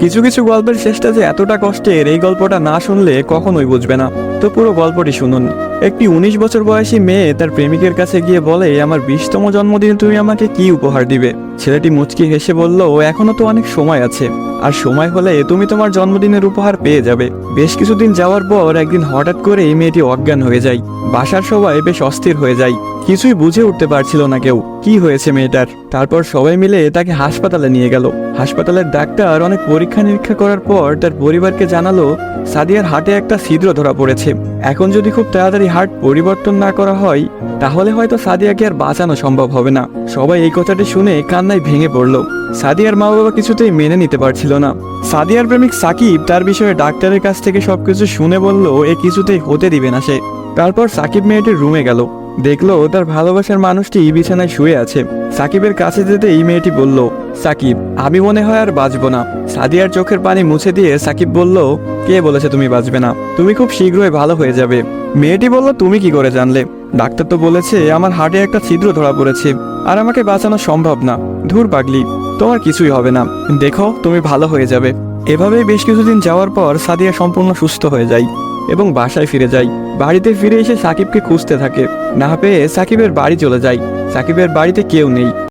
কিছু কিছু গল্পের শেষটা যে এতটা কষ্টের, এই গল্পটা না শুনলে কখনোই বুঝবে না। তো পুরো গল্পটি শুনুন। একটি 19 বছর বয়সী মেয়ে তার প্রেমিকের কাছে গিয়ে বলে, আমার 20তম জন্মদিনে তুমি আমাকে কি উপহার দিবে? ছেলেটি মুচকি হেসে বলল, এখনো তো অনেক সময় আছে, আর সময় হলে তুমি তোমার জন্মদিনের উপহার পেয়ে যাবে। বেশ কিছুদিন যাওয়ার পর একদিন হঠাৎ করে এই মেয়েটি অজ্ঞান হয়ে যায়। বাসার সবাই বেশ অস্থির হয়ে যায়, কিছুই বুঝে উঠতে পারছিল না কেউ কি হয়েছে মেয়েটার। তারপর সবাই মিলে তাকে হাসপাতালে নিয়ে গেল। হাসপাতালের ডাক্তার অনেক পরীক্ষা নিরীক্ষা করার পর তার পরিবারকে জানালো, সাদিয়ার হার্টে একটা ছিদ্র ধরা পড়েছে। এখন যদি খুব তাড়াতাড়ি হার্ট পরিবর্তন না করা হয়, তাহলে হয়তো সাদিয়াকে আর বাঁচানো সম্ভব হবে না। সবাই এই কথাটি শুনে কান্নায় ভেঙে পড়ল। সাদিয়ার মা বাবা কিছুতেই মেনে নিতে পারছিল না। সাদিয়ার প্রেমিক সাকিব তার বিষয়ে ডাক্তারের কাছ থেকে সবকিছু শুনে বলল, এ কিছুতেই হতে দিবে না সে। তারপর সাকিব মেয়েটির রুমে গেল, দেখলো তার ভালোবাসার মানুষটি বিছানায় শুয়ে আছে। সাকিবের কাছে যেতে এই মেয়েটি বলল, সাকিব, আমি মনে হয় আর বাঁচবো না। সাদিয়ার চোখের পানি মুছে দিয়ে সাকিব বলল, কে বলেছে তুমি বাঁচবে না? তুমি খুব শীঘ্রই ভালো হয়ে যাবে। মেয়েটি বলল, তুমি কি করে জানলে? ডাক্তার তো বলেছে আমার হার্টে একটা ছিদ্র ধরা পড়েছে, আর আমাকে বাঁচানো সম্ভব না। ধুর পাগলি, তোমার কিছুই হবে না, দেখো তুমি ভালো হয়ে যাবে। এভাবেই বেশ কিছুদিন যাওয়ার পর সাদিয়া সম্পূর্ণ সুস্থ হয়ে যায় এবং বাসায় ফিরে যায়। বাড়িতে ফিরে এসে সাকিবকে খুঁজতে থাকে, না পেয়ে সাকিবের বাড়ি চলে যায়। সাকিবের বাড়িতে কেউ নেই।